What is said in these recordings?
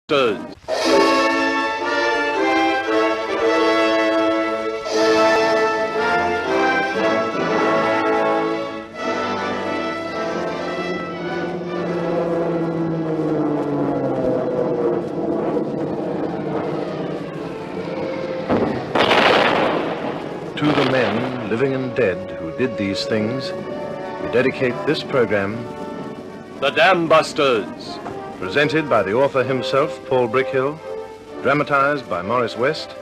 Dambusters. To the men, living and dead, who did these things, we dedicate this program, The Dambusters. presented by the author himself, Paul Brickhill, dramatized by Maurice West,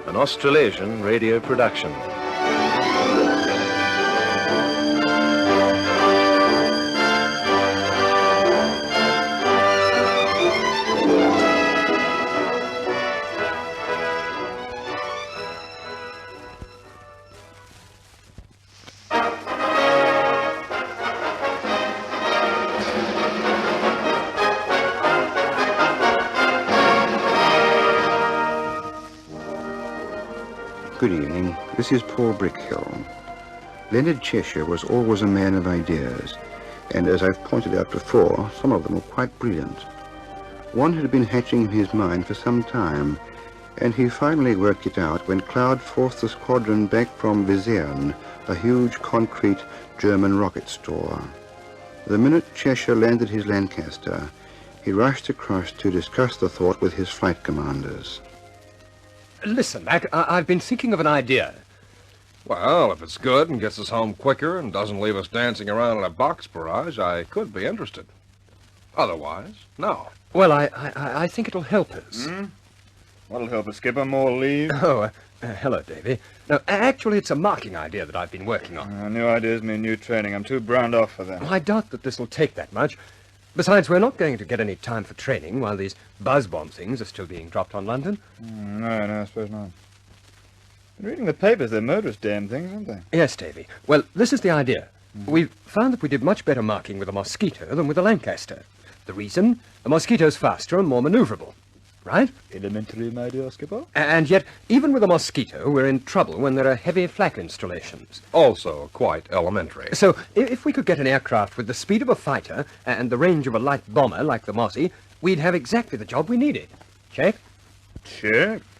an Australasian radio production. Good evening. This is Paul Brickhill. Leonard Cheshire was always a man of ideas, and as I've pointed out before, some of them were quite brilliant. One had been hatching in his mind for some time, and he finally worked it out when Cloud forced the squadron back from Vickers, a huge concrete German rocket store. The minute Cheshire landed his Lancaster, he rushed across to discuss the thought with his flight commanders. Listen, Mac, I've been thinking of an idea. Well, if it's good and gets us home quicker and doesn't leave us dancing around in a box barrage, I could be interested. Otherwise, no. Well, I think it'll help us. What'll help us, Skipper? More leave? Oh, hello, Davy. No, actually, it's a marking idea that I've been working on. New ideas mean new training. I'm too browned off for that. Well, I doubt that this will take that much. Besides, we're not going to get any time for training while these buzz bomb things are still being dropped on London. No, I suppose not. Been reading the papers, they're murderous damn things, aren't they? Yes, Davy. Well, this is the idea. We've found that we did much better marking with a Mosquito than with a Lancaster. The reason? A Mosquito's faster and more maneuverable. Right? Elementary, my dear Skipper. And yet, even with a Mosquito, we're in trouble when there are heavy flak installations. Also quite elementary. So, if we could get an aircraft with the speed of a fighter and the range of a light bomber like the Mossie, we'd have exactly the job we needed. Check?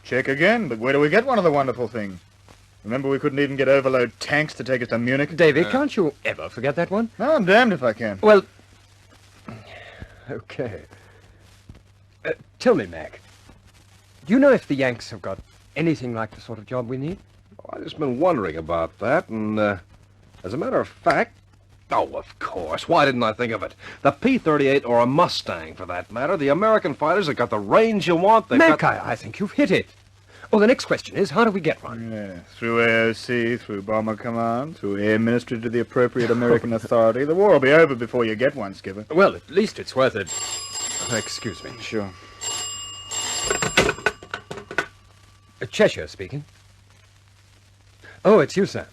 Check again, but where do we get one of the wonderful things? Remember we couldn't even get overload tanks to take us to Munich? Davy, can't you ever forget that one? No, I'm damned if I can. Well, okay. Tell me, Mac, do you know if the Yanks have got anything like the sort of job we need? Oh, I've just been wondering about that, and as a matter of fact... Oh, of course. Why didn't I think of it? The P-38 or a Mustang, for that matter. The American fighters have got the range you want. Mac, I think you've hit it. Oh, the next question is, how do we get one? Yeah, through AOC, through Bomber Command, through Air Ministry to the appropriate American authority. The war will be over before you get one, Skipper. Well, at least it's worth it. Excuse me. Sure. Cheshire speaking. Oh, it's you, sir.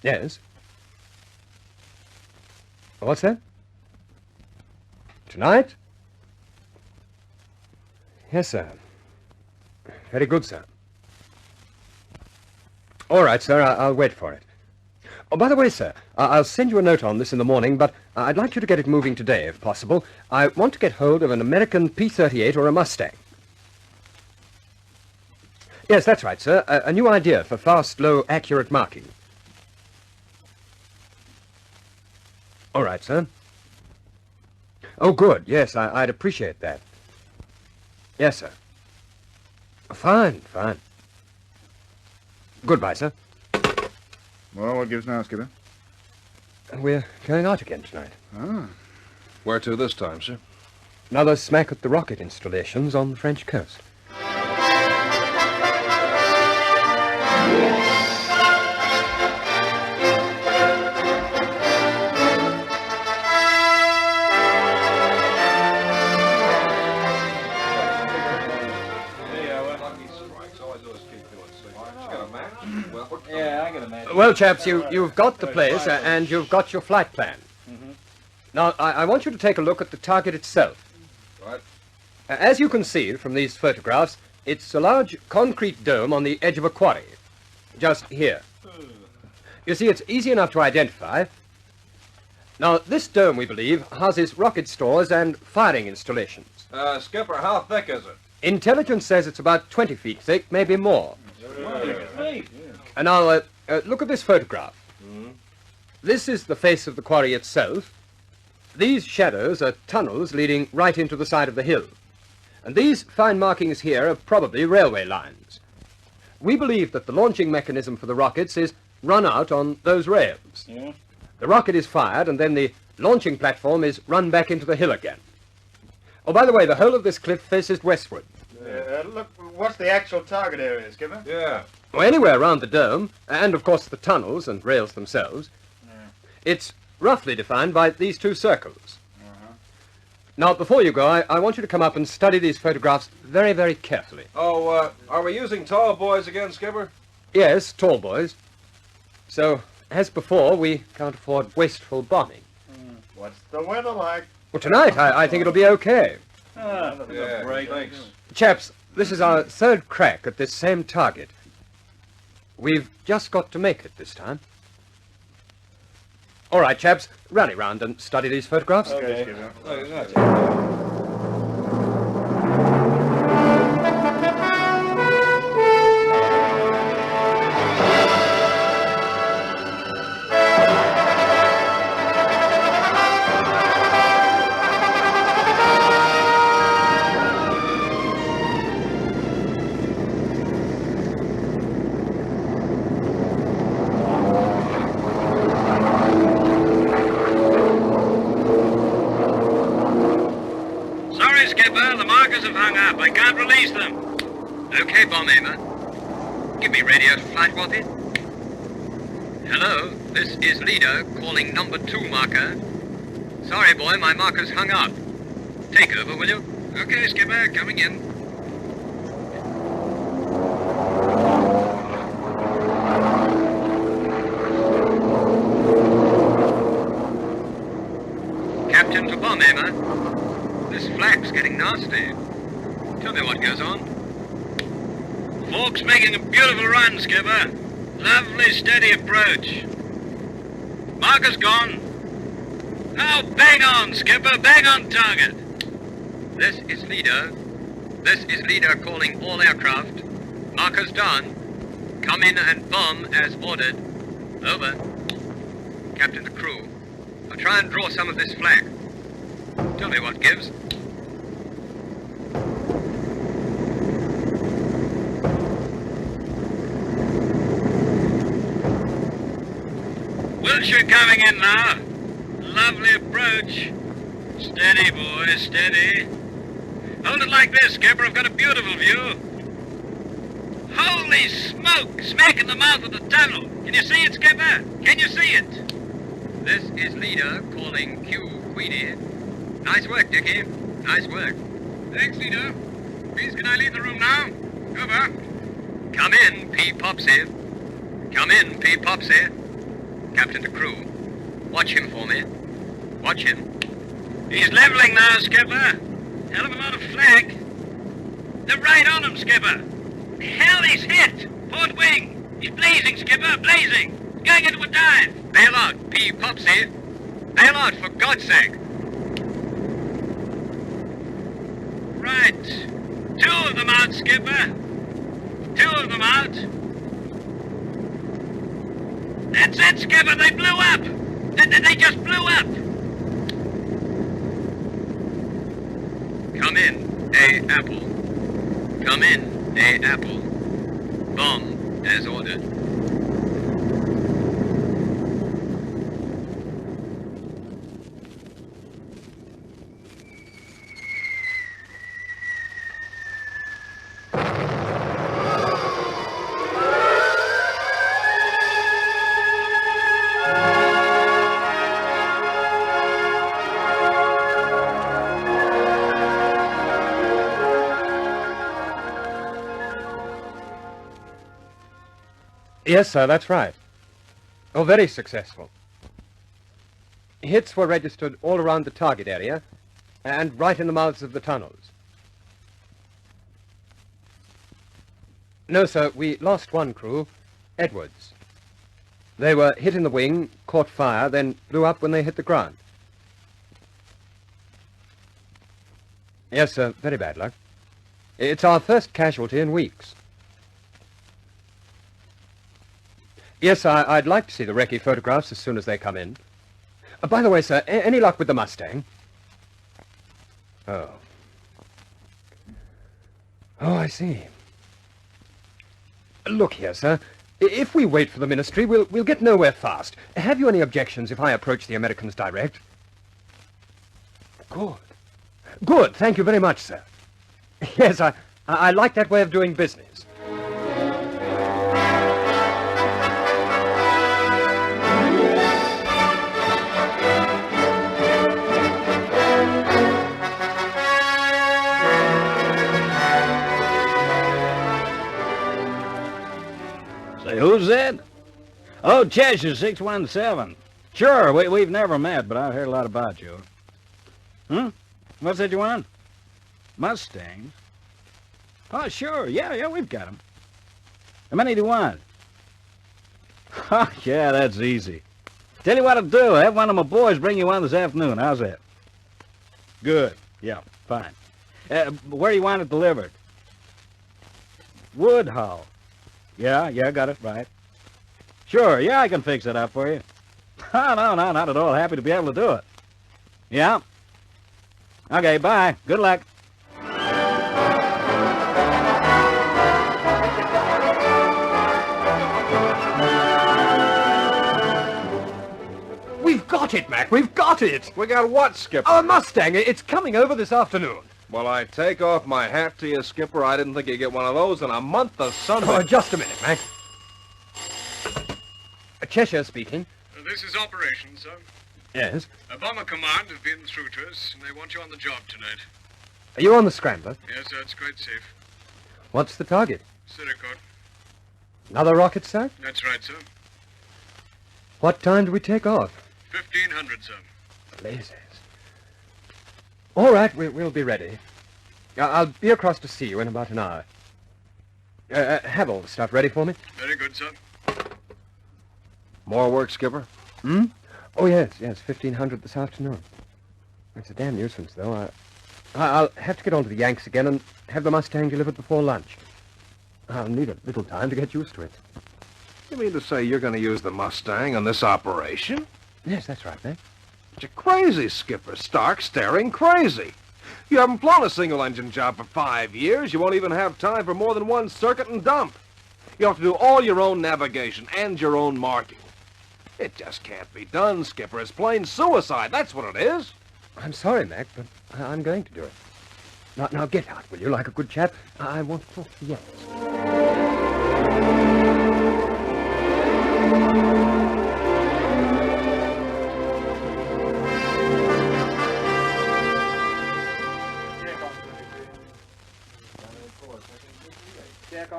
Yes. What's that? Tonight? Yes, sir. Very good, sir. All right, sir, I'll wait for it. Oh, by the way, sir, I'll send you a note on this in the morning, but I'd like you to get it moving today, if possible. I want to get hold of an American P-38 or a Mustang. Yes, that's right, sir. A new idea for fast, low, accurate marking. All right, sir. Oh, good. Yes, I'd appreciate that. Yes, sir. Fine. Goodbye, sir. Well, what gives now, Skipper? We're going out again tonight. Ah. Where to this time, sir? Another smack at the rocket installations on the French coast. Well, chaps, you've got the place and you've got your flight plan. Now, I want you to take a look at the target itself. Right. As you can see from these photographs, it's a large concrete dome on the edge of a quarry. Just here. You see, it's easy enough to identify. Now, this dome, we believe, houses rocket stores and firing installations. Skipper, how thick is it? Intelligence says it's about 20 feet thick, maybe more. And now, look at this photograph. This is the face of the quarry itself. These shadows are tunnels leading right into the side of the hill. And these fine markings here are probably railway lines. We believe that the launching mechanism for the rockets is run out on those rails. The rocket is fired, and then the launching platform is run back into the hill again. Oh, by the way, the whole of this cliff faces westward. Look, what's the actual target area, Skipper? Yeah. Well, anywhere around the dome, and of course the tunnels and rails themselves, it's roughly defined by these two circles. Now, before you go, I want you to come up and study these photographs very, very carefully. Oh, are we using tall boys again, Skipper? Yes, tall boys. So, as before, we can't afford wasteful bombing. What's the weather like? Well, tonight, I think it'll be okay. Thanks. Chaps, this is our third crack at this same target. We've just got to make it this time. All right, chaps, rally round and study these photographs. Okay, Skipper. I can't release them. Okay, bomb aimer. Give me radio to flight, Watty. Hello, this is Eder calling number 2 marker. Sorry, boy, my marker's hung up. Take over, will you? Okay, Skipper, coming in. Captain to bomb aimer. This flak's getting nasty. Tell me what goes on. Fork's making a beautiful run, Skipper. Lovely, steady approach. Marker's gone. Now bang on, Skipper. Bang on target. This is Eder. This is Eder calling all aircraft. Marker's done. Come in and bomb as ordered. Over. Captain to crew. I'll try and draw some of this flak. Tell me what gives. Wiltshire coming in now. Lovely approach. Steady, boys, steady. Hold it like this, Skipper. I've got a beautiful view. Holy smoke! Smack in the mouth of the tunnel. Can you see it, Skipper? Can you see it? This is Eder calling Q Queenie. Nice work, Dickie. Nice work. Thanks, Eder. Please, can I leave the room now? Over. Come in, P. Popsy. Come in, P. Popsy. Captain to crew. Watch him for me. Watch him. He's leveling now, Skipper. Hell of a lot of flak. They're right on him, Skipper. Hell, he's hit. Port wing. He's blazing, Skipper, blazing. Going into a dive. Bail out, P. Popsy. Bail out, for God's sake. Right. 2 of them out, Skipper. 2 of them out. That's it, Skipper. They blew up. They just blew up. Come in, A. Apple. Come in, A. Apple. Bomb, as ordered. Yes, sir, that's right. Oh, very successful. Hits were registered all around the target area and right in the mouths of the tunnels. No, sir, we lost one crew, Edwards. They were hit in the wing, caught fire, then blew up when they hit the ground. Yes, sir. Very bad luck. It's our first casualty in weeks. Yes, I'd like to see the recce photographs as soon as they come in. By the way, sir, any luck with the Mustang? Oh. Oh, I see. Look here, sir. If we wait for the ministry, we'll get nowhere fast. Have you any objections if I approach the Americans direct? Good. Good. Thank you very much, sir. Yes, I like that way of doing business. Say, who's that? Oh, Cheshire 617. Sure, we've never met, but I've heard a lot about you. What's that you want? Mustangs? Oh, sure. Yeah, we've got them. How many do you want? Oh, yeah, that's easy. Tell you what I'll do. Have one of my boys bring you one this afternoon. How's that? Good. Yeah, fine. Where do you want it delivered? Woodhull. Yeah, got it, right. Sure, yeah, I can fix it up for you. Oh, no, not at all. Happy to be able to do it. Yeah. Okay, bye. Good luck. We've got it, Mac. We've got it. We got what, Skipper? Our Mustang. It's coming over this afternoon. Well, I take off my hat to you, Skipper. I didn't think you'd get one of those in a month of Sunday. Oh, just a minute, Mac. Cheshire speaking. This is Operation, sir. Yes? Bomber Command have been through to us, and they want you on the job tonight. Are you on the scrambler? Yes, sir, it's quite safe. What's the target? Syracuse. Another rocket, sir? That's right, sir. What time do we take off? 1500, sir. Blazes. All right, we'll be ready. I'll be across to see you in about an hour. Have all the stuff ready for me? Very good, sir. More work, Skipper? Oh, yes, 1500 this afternoon. It's a damn nuisance, though. I'll have to get on to the Yanks again and have the Mustang delivered before lunch. I'll need a little time to get used to it. You mean to say you're going to use the Mustang on this operation? Yes, that's right, Mac. You're crazy, Skipper. Stark, staring crazy. You haven't flown a single-engine job for 5 years. You won't even have time for more than one circuit and dump. You have to do all your own navigation and your own marking. It just can't be done, Skipper. It's plain suicide. That's what it is. I'm sorry, Mac, but I'm going to do it. Now get out, will you, like a good chap? I want to talk to the Yanks.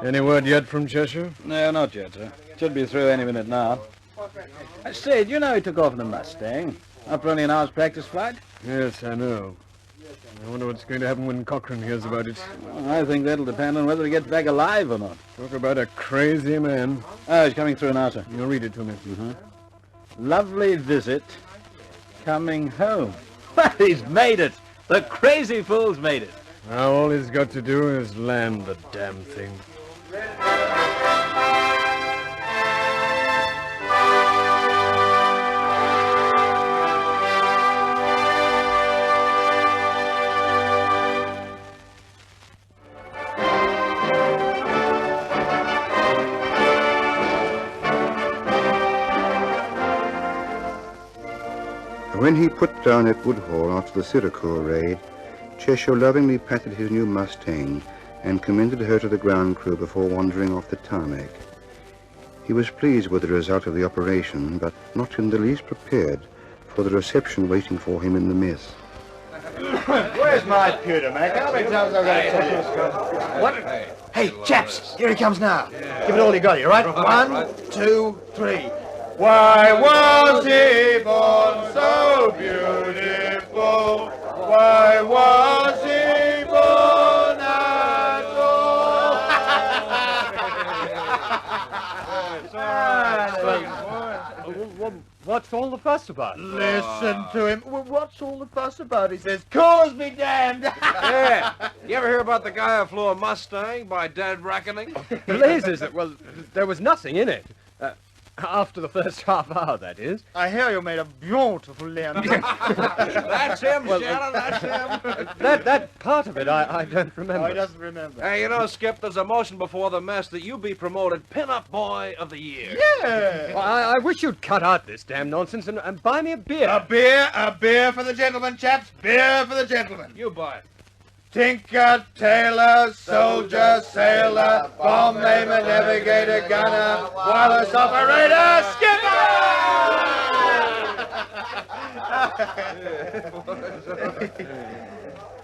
Any word yet from Cheshire? No, not yet, sir. Should be through any minute now. I say, do you know he took off in the Mustang? After only an hour's practice flight? Yes, I know. I wonder what's going to happen when Cochrane hears about it. Well, I think that'll depend on whether he gets back alive or not. Talk about a crazy man. Oh, he's coming through now, sir. You'll read it to me. Lovely visit. Coming home. Well, he's made it. The crazy fool's made it. Now all he's got to do is land the damn thing. When he put down at Woodhall after the Syracuse raid, Cheshire lovingly patted his new Mustang and commended her to the ground crew before wandering off the tarmac. He was pleased with the result of the operation, but not in the least prepared for the reception waiting for him in the mess. Where's my pewter, Mac? How many times I've got to tell you this guy? What? Hey, chaps, here he comes now. Give it all you got, you right? 1, 2, 3. Why was he born so beautiful? Why was he born at all? What's all the fuss about? Listen to him. Well, what's all the fuss about? He says, cause be damned. Yeah. You ever hear about the guy who flew a Mustang by dead reckoning? Blazes, well, there was nothing in it. After the first half hour, that is. I hear you made a beautiful land. That's him, Shannon, that's him. That part of it, I don't remember. Oh, he doesn't remember. Hey, you know, Skip, there's a motion before the mess that you be promoted Pin-Up Boy of the Year. Yeah. Well, I wish you'd cut out this damn nonsense and buy me a beer. A beer for the gentlemen, chaps. Beer for the gentlemen. You buy it. Tinker, tailor, soldier, sailor, bomb aimer, navigator, gunner, wireless operator, skipper!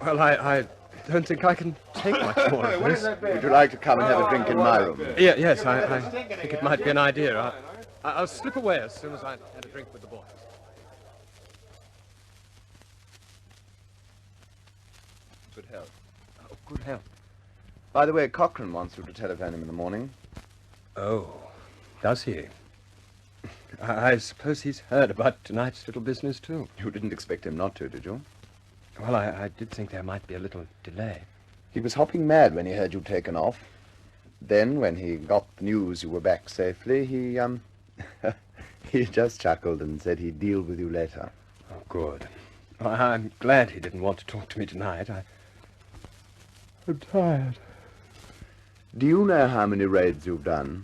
Well, I don't think I can take much more of this. Would you like to come and have a drink in my room? Yes, I think it might be an idea. I'll slip away as soon as I've had a drink with the boys. Good health. Oh, good health. By the way, Cochrane wants you to telephone him in the morning. Oh, does he? I suppose he's heard about tonight's little business, too. You didn't expect him not to, did you? Well, I did think there might be a little delay. He was hopping mad when he heard you taken off. Then, when he got the news you were back safely, he he just chuckled and said he'd deal with you later. Oh, good. Well, I'm glad he didn't want to talk to me tonight. I'm tired. Do you know how many raids you've done?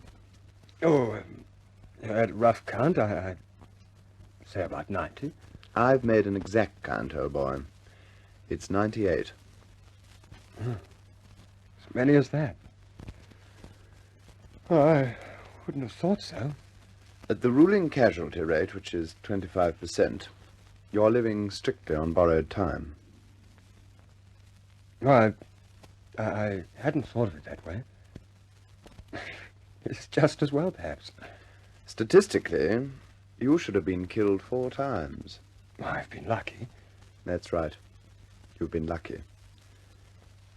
Oh, at rough count, I'd say about 90. I've made an exact count, old boy. It's 98. As many as that? Oh, I wouldn't have thought so. At the ruling casualty rate, which is 25%, you're living strictly on borrowed time. Well, I hadn't thought of it that way. It's just as well, perhaps. Statistically, you should have been killed 4 times. Well, I've been lucky. That's right. You've been lucky.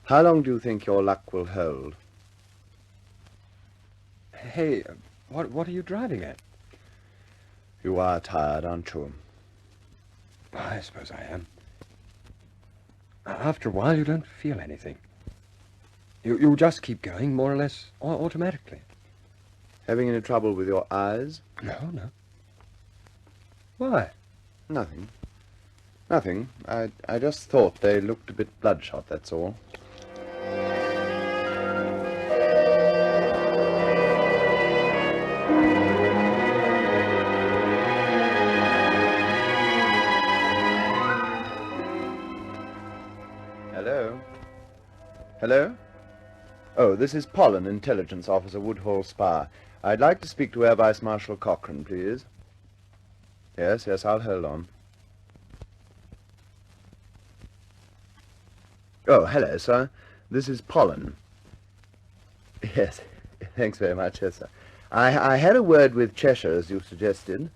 How long do you think your luck will hold? Hey, what are you driving at? You are tired, aren't you? Well, I suppose I am. After a while, you don't feel anything. You just keep going, more or less, automatically. Having any trouble with your eyes? No. Why? Nothing. Nothing. I just thought they looked a bit bloodshot, that's all. Hello? Hello? Oh, this is Pollen, Intelligence Officer, Woodhall Spa. I'd like to speak to Air Vice Marshal Cochrane, please. Yes, I'll hold on. Oh, hello, sir. This is Pollen. Yes, thanks very much, yes, sir. I had a word with Cheshire, as you suggested.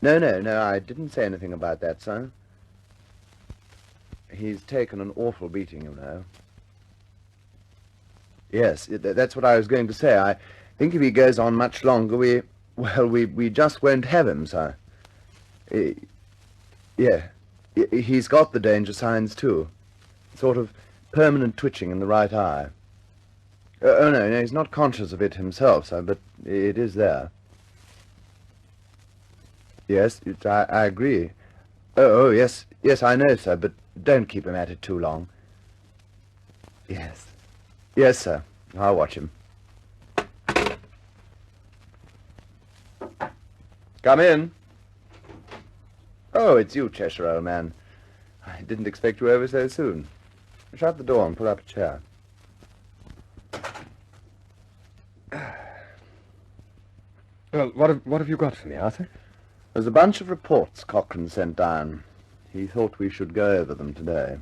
No, I didn't say anything about that, sir. He's taken an awful beating, you know. Yes, that's what I was going to say. I think if he goes on much longer, we just won't have him, sir. Yeah, he's got the danger signs, too. Sort of permanent twitching in the right eye. Oh, no, he's not conscious of it himself, sir, but it is there. Yes, I agree. Oh, yes, I know, sir, but don't keep him at it too long. Yes, sir. I'll watch him. Come in. Oh, it's you, Cheshire, old man. I didn't expect you over so soon. Shut the door and pull up a chair. Well, what have you got for me, Arthur? There's a bunch of reports Cochrane sent down. He thought we should go over them today.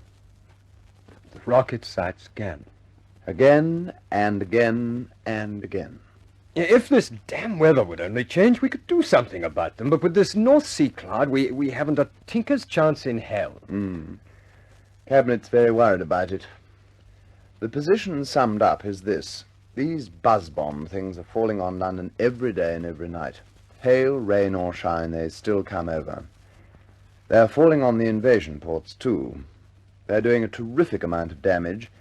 The rocket sites again. Again, and again, and again. If this damn weather would only change, we could do something about them. But with this North Sea cloud, we haven't a tinker's chance in hell. Cabinet's very worried about it. The position summed up is this. These buzz bomb things are falling on London every day and every night. Hail, rain or shine, they still come over. They're falling on the invasion ports, too. They're doing a terrific amount of damage,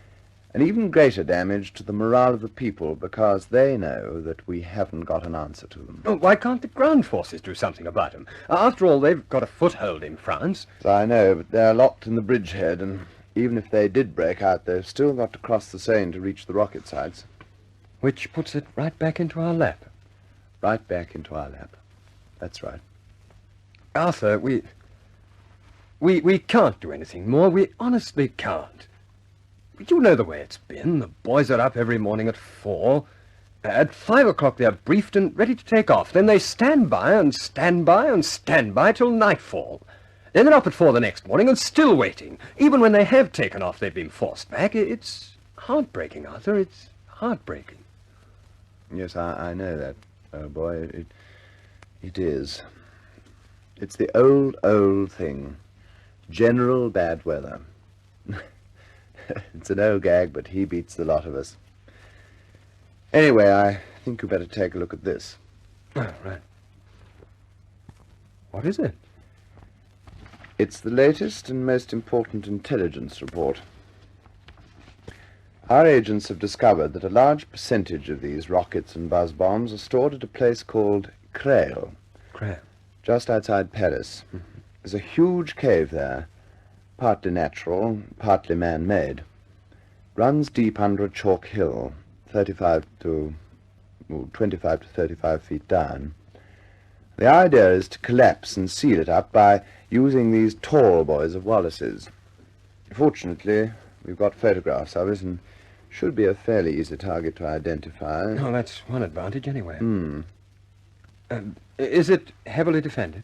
and even greater damage to the morale of the people, because they know that we haven't got an answer to them. Oh, why can't the ground forces do something about them? After all, they've got a foothold in France. I know, but they're locked in the bridgehead, and even if they did break out, they've still got to cross the Seine to reach the rocket sites. Which puts it right back into our lap. Right back into our lap. That's right. Arthur, we can't do anything more. We honestly can't. You know the way it's been. The boys are up every morning at 4. At 5 o'clock they're briefed and ready to take off. Then they stand by and stand by and stand by till nightfall. Then they're up at 4 the next morning and still waiting. Even when they have taken off, they've been forced back. It's heartbreaking, Arthur. It's heartbreaking. Yes, I know that, oh boy. It is. It's the old thing. General bad weather. It's an old gag, but he beats the lot of us. Anyway, I think you better take a look at this. Oh, right. What is it? It's the latest and most important intelligence report. Our agents have discovered that a large percentage of these rockets and buzz bombs are stored at a place called Creil. Creil? Just outside Paris. Mm-hmm. There's a huge cave there, partly natural, partly man-made. Runs deep under a chalk hill, 25 to 35 feet down. The idea is to collapse and seal it up by using these tall boys of Wallis's. Fortunately, we've got photographs of it and should be a fairly easy target to identify. Oh, that's one advantage anyway. Is it heavily defended?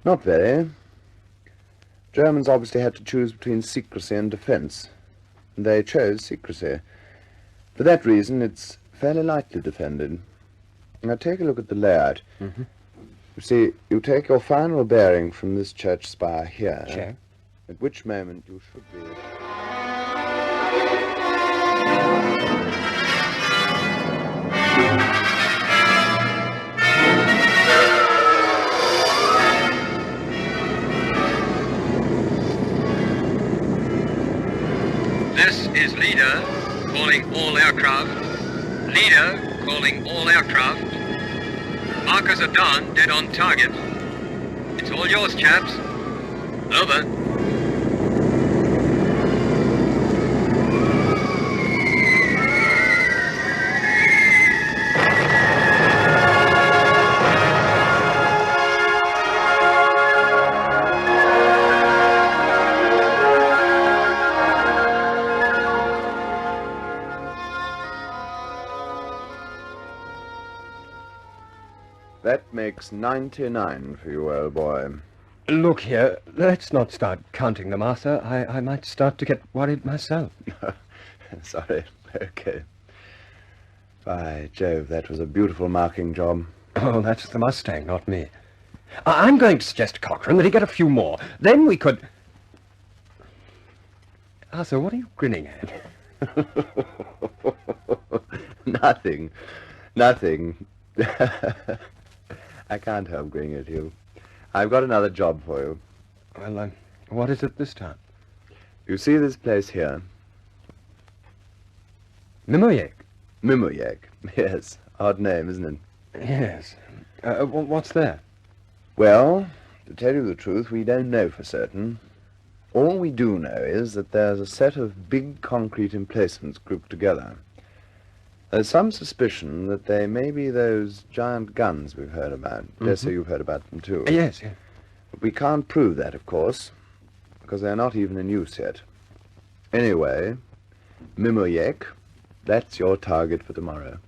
Not very. Germans obviously had to choose between secrecy and defense. And they chose secrecy. For that reason, it's fairly lightly defended. Now take a look at the layout. Mm-hmm. You see, you take your final bearing from this church spire here. Sure. At which moment you should be... This is Leader, calling all aircraft. Leader, calling all aircraft. Markers are done, dead on target. It's all yours, chaps. Over. That makes 99 for you, old boy. Look here, let's not start counting them, Arthur. I might start to get worried myself. Sorry. Okay. By Jove, that was a beautiful marking job. Oh, that's the Mustang, not me. I'm going to suggest, Cochrane, that he get a few more. Then we could... Arthur, what are you grinning at? Nothing. Nothing. I can't help grinning at you. I've got another job for you. Well, what is it this time? You see this place here? Mimoyek. Mimoyek. Yes. Odd name, isn't it? Yes. What's there? Well, to tell you the truth, we don't know for certain. All we do know is that there's a set of big concrete emplacements grouped together. There's some suspicion that they may be those giant guns we've heard about. Yes, sir, you've heard about them too. Yes, yes. But we can't prove that, of course, because they're not even in use yet. Anyway, Mimoyek, that's your target for tomorrow.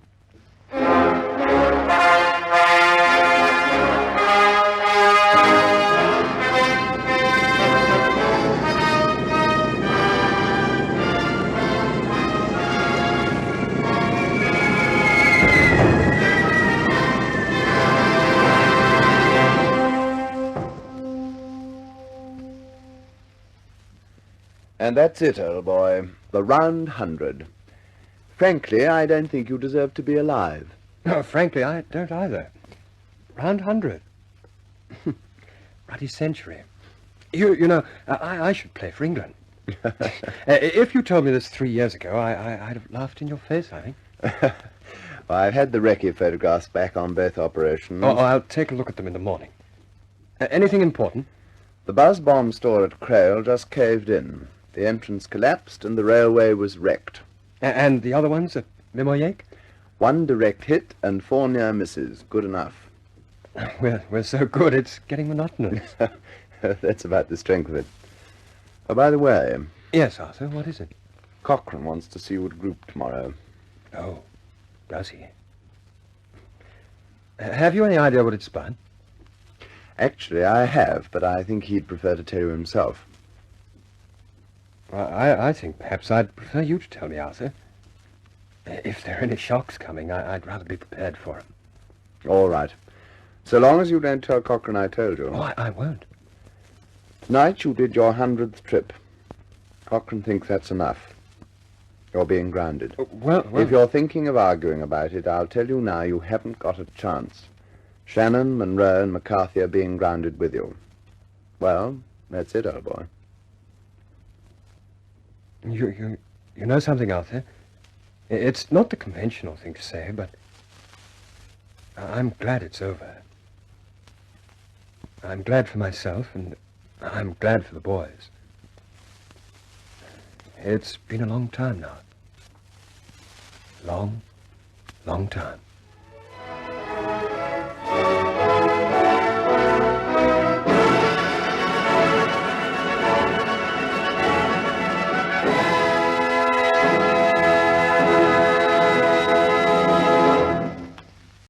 And that's it, old boy. The round 100. Frankly, I don't think you deserve to be alive. No, frankly, I don't either. Round 100. Ruddy century. You know, I should play for England. If you told me this 3 years ago, I'd have laughed in your face, I think. Well, I've had the recce photographs back on both operations. Oh, I'll take a look at them in the morning. Anything important? The buzz bomb store at Crowell just caved in. The entrance collapsed and the railway was wrecked. And the other ones at Mimoyek? 1 direct hit and 4 near misses. Good enough. We're so good, it's getting monotonous. That's about the strength of it. Oh, by the way... Yes, Arthur, what is it? Cochrane wants to see you at group tomorrow. Oh, does he? Have you any idea what it's about? Actually, I have, but I think he'd prefer to tell you himself. Well, I think perhaps I'd prefer you to tell me, Arthur. If there are any shocks coming, I'd rather be prepared for them. All right. So long as you don't tell Cochrane I told you. Oh, I won't. Tonight you did your 100th trip. Cochrane thinks that's enough. You're being grounded. Well... If you're thinking of arguing about it, I'll tell you now you haven't got a chance. Shannon, Monroe, and McCarthy are being grounded with you. Well, that's it, old boy. You know something, Arthur? It's not the conventional thing to say, but I'm glad it's over. I'm glad for myself, and I'm glad for the boys. It's been a long time now. Long, long time.